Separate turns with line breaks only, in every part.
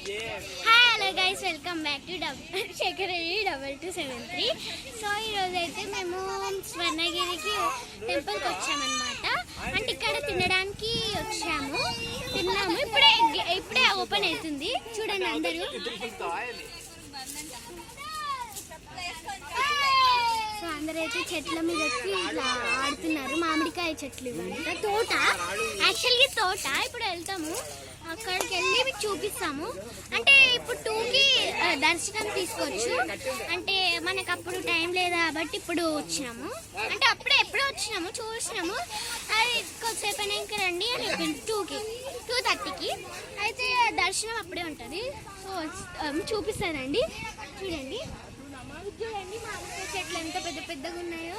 Hello guys, welcome back to Shekhar Reddy 2273. So ఈరోజు అయితే మేము స్వర్ణగిరికి టెంపుల్కి వచ్చామన్నమాట. అంటే ఇక్కడ తినడానికి వచ్చాము, తిన్నాము. ఇప్పుడే ఓపెన్ అవుతుంది, చూడండి అందరూ. సో అందరైతే చెట్ల మీద ఎక్కి ఇట్లా ఆడుతున్నారు. మామిడికాయ చెట్లు ఇవంతా తోట, యాక్చువల్గా తోట. ఇప్పుడు వెళ్తాము, అక్కడికి వెళ్ళి మీకు చూపిస్తాము. అంటే ఇప్పుడు 2కి దర్శనం తీసుకోవచ్చు. అంటే మనకు అప్పుడు టైం లేదు కాబట్టి ఇప్పుడు వచ్చినాము. అంటే ఎప్పుడో వచ్చినాము, చూసినాము. అది కొద్దిసేపు అయినా ఇంకా రండి అని చెప్పింది. 2:30కి అయితే దర్శనం అప్పుడే ఉంటుంది. సో చూపిస్తానండి, చూడండి. చూడండి మామిడికాయ చెట్లు ఎంత పెద్ద పెద్దగా ఉన్నాయో.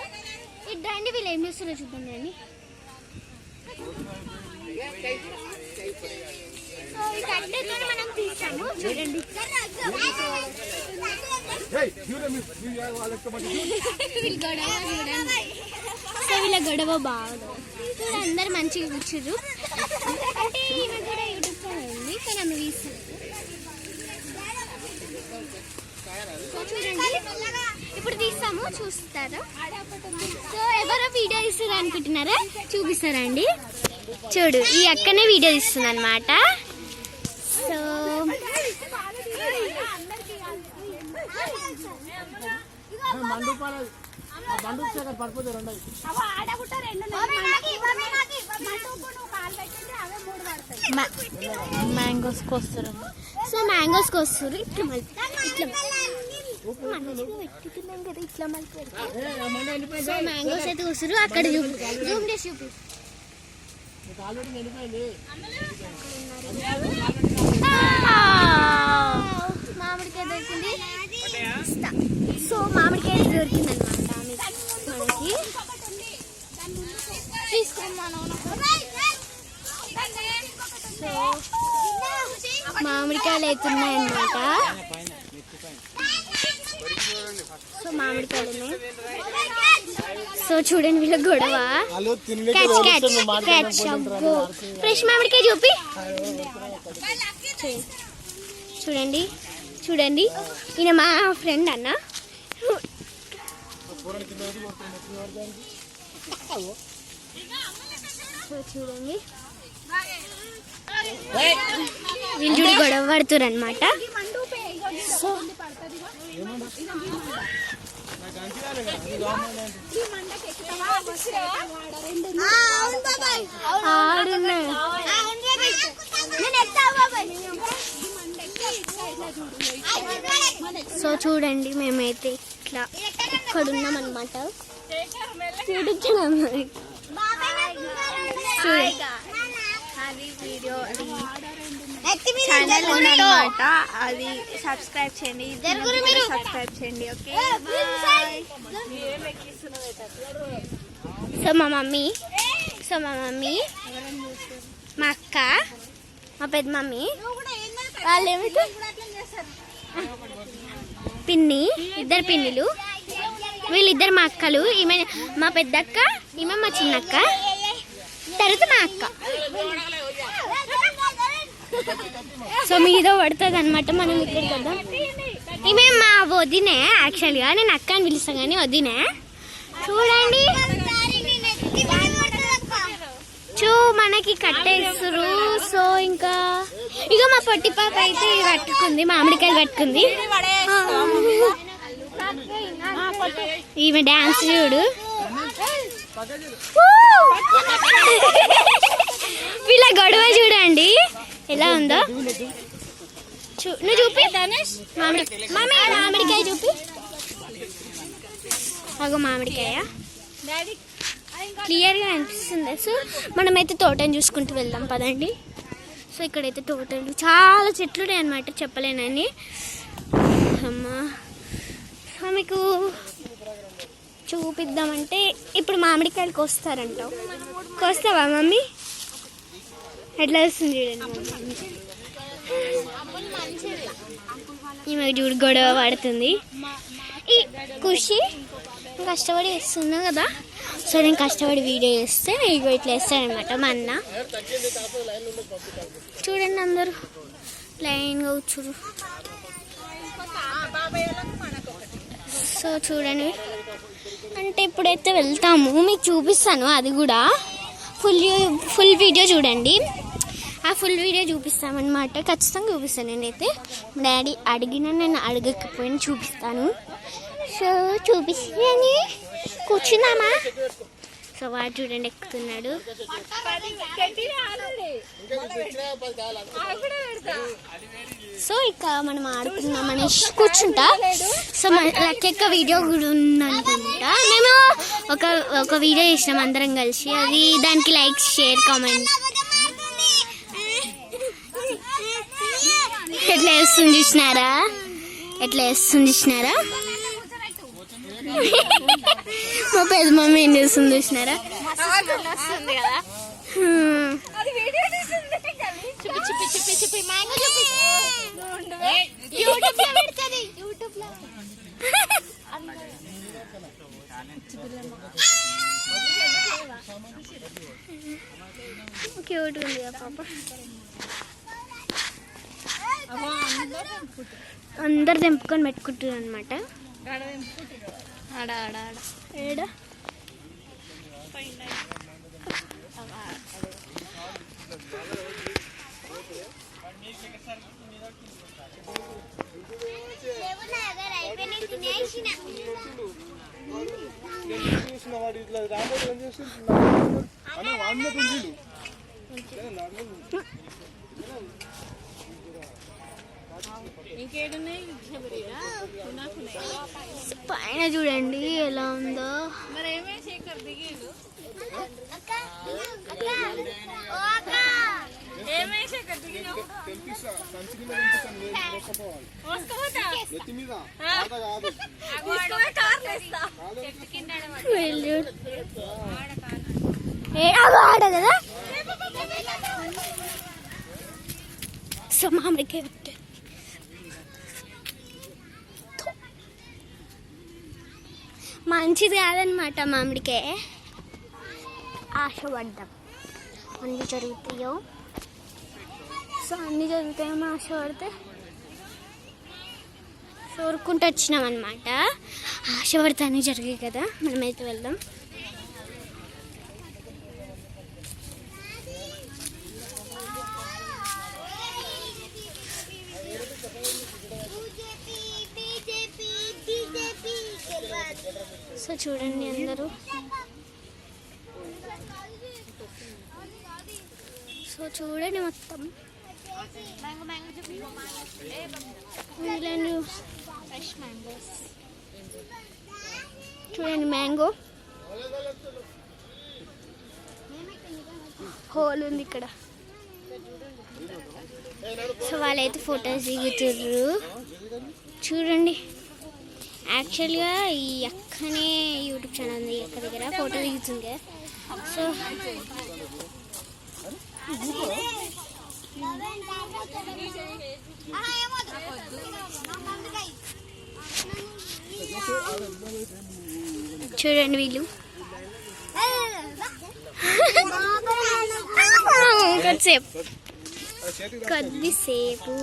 ఇటు రండి, వీళ్ళు ఏం చేస్తారో చూద్దాం రండి. సో ఈ కట్టెతో మనం తీసాము, చూడండి. సో వీళ్ళ గొడవ బాగా చూడండి, అందరు మంచిగా కూర్చురు. అంటే ఈమె కూడా యూట్యూబ్ ఛానల్ ఉంది, కానీ ఆమె తీస్తుంది. సో చూడండి, ఇప్పుడు తీస్తాము, చూస్తారా. సో ఎవరో వీడియో తీస్తారు అనుకుంటున్నారా, చూపిస్తారా అండి. చూడు, ఈ అక్కనే వీడియో తీస్తుంది అనమాట. సో మ్యాంగోస్కి వస్తారు. సో మ్యాంగోస్కి వస్తారు. ఇట్లా మళ్ళీ ఇట్లా మళ్ళీ సో మ్యాంగోస్ అయితే వస్తారు. అక్కడ జూమ్ చేసి చూపి. మామిడికాయ దొరికింది. సో మామిడికాయ దొరికింది అనమాట మనకి. సో మామిడికాయలు అవుతున్నాయన్నమాట. సో మామిడికాయలు ఉన్నాయి. సో చూడండి వీళ్ళ గొడవ. ఫ్రెష్ మామిడికాయ చూపి. చూడండి చూడండి, ఈయన మా ఫ్రెండ్ అన్న. సో చూడండి వీళ్ళు గొడవ పడుతురు అనమాట. సో సో చూడండి, మేమైతే ఇట్లా ఇక్కడ ఉన్నాం అనమాట. యూట్యూబ్ ఛానల్
అనమాట, అది సబ్స్క్రైబ్ చేయండి, సబ్స్క్రైబ్ చేయండి. ఓకే,
సో మా మమ్మీ, మా అక్క, మా పెద్ద మమ్మీ, వాళ్ళు ఏమైతే పిన్ని, ఇద్దరు పిన్నిలు. వీళ్ళిద్దరు మా అక్కలు. ఈమె మా పెద్దక్క, ఈమె మా చిన్నక్క, తర్వాత మా అక్క. సో మీద పడుతుంది అనమాట. మనం ఇక్కడికి వద్దాం. ఈమె మా వదినే, యాక్చువల్గా నేను అక్క అని పిలుస్తాను కానీ వదినే. చూడండి, మనకి కట్టేస్తారు. సో ఇంకా ఇక మా పొట్టి పాప అయితే కట్టుకుంది, మామిడికాయలు కట్టుకుంది. ఈమె డాన్స్ చూడు. వీళ్ళ గొడవ చూడండి ఎలా ఉందో. నువ్వు చూపి మామిడికాయ చూపి. అగో మామిడికాయ క్లియర్గా అనిపిస్తుంది. సో మనమైతే తోటని చూసుకుంటూ వెళ్దాం పదండి. సో ఇక్కడైతే తోటలు, చాలా చెట్లు ఉన్నాయి అనమాట, చెప్పలేనని. అమ్మా, సో మీకు చూపిద్దామంటే ఇప్పుడు మామిడికాయలు కోస్తారంటావు. కోస్తావా మమ్మీ? ఎట్లా వస్తుంది చూడండి. ఈమె చూడు గొడవ పడుతుంది. ఈ ఖుషి కష్టపడి వేస్తున్నా కదా. సో నేను కష్టపడి వీడియో చేస్తే ఇగో ఇట్లా వేస్తాడనమాట మా అన్న. చూడండి అందరూ లైన్గా కూర్చురు. సో చూడండి, అంటే ఇప్పుడైతే వెళ్తాము, మీకు చూపిస్తాను. అది కూడా ఫుల్ వీడియో చూడండి. ఆ ఫుల్ వీడియో చూపిస్తామన్నమాట. ఖచ్చితంగా చూపిస్తాను. నేనైతే మా డాడీ అడిగినా నేను అడగకపోయినా చూపిస్తాను. సో చూపిస్తాను, కూర్చుందామా? సో వాడు చూడండి ఎక్కుతున్నాడు. సో ఇక మనం ఆడుతున్నాం అనేసి కూర్చుంటా. సో లెక్క వీడియో కూడా ఉందనుకుంటా. మేము ఒక వీడియో చేసినాం అందరం కలిసి. అది దానికి లైక్, షేర్, కామెంట్. ఎట్లా వేస్తుంది చూసినారా? మా పెద్ద మమ్మీ ఏం చేస్తుంది చూసినారా? క్యూట్ ఉంది పాప. అందరు తెంపుకొని పెట్టుకుంటారు అనమాట. ఏడా పైన చూడండి ఎలా ఉందో. ఆడ కదా. సో మామిడికాయ మంచిది కాదనమాట మామిడికాయ. ఆశపడ్డాం అన్నీ జరుగుతాయో. సో అన్నీ జరుగుతాయేమో ఆశపడితే కోరుకుంటూ వచ్చినాం అనమాట. ఆశపడితే అన్నీ జరిగాయి కదా. మనమైతే వెళ్దాం. సో చూడండి అందరూ. సో చూడండి మొత్తం చూడండి మ్యాంగో హోల్ ఉంది ఇక్కడ. సో వాళ్ళైతే ఫొటోస్ దిగుతుర్రు చూడండి. యాక్చువల్గా ఈ అక్కనే యూట్యూబ్ ఛానల్ ఉంది అక్క దగ్గర, ఫోటో దిగుతుంది. సో చూడండి వీళ్ళు కొద్దిసేపు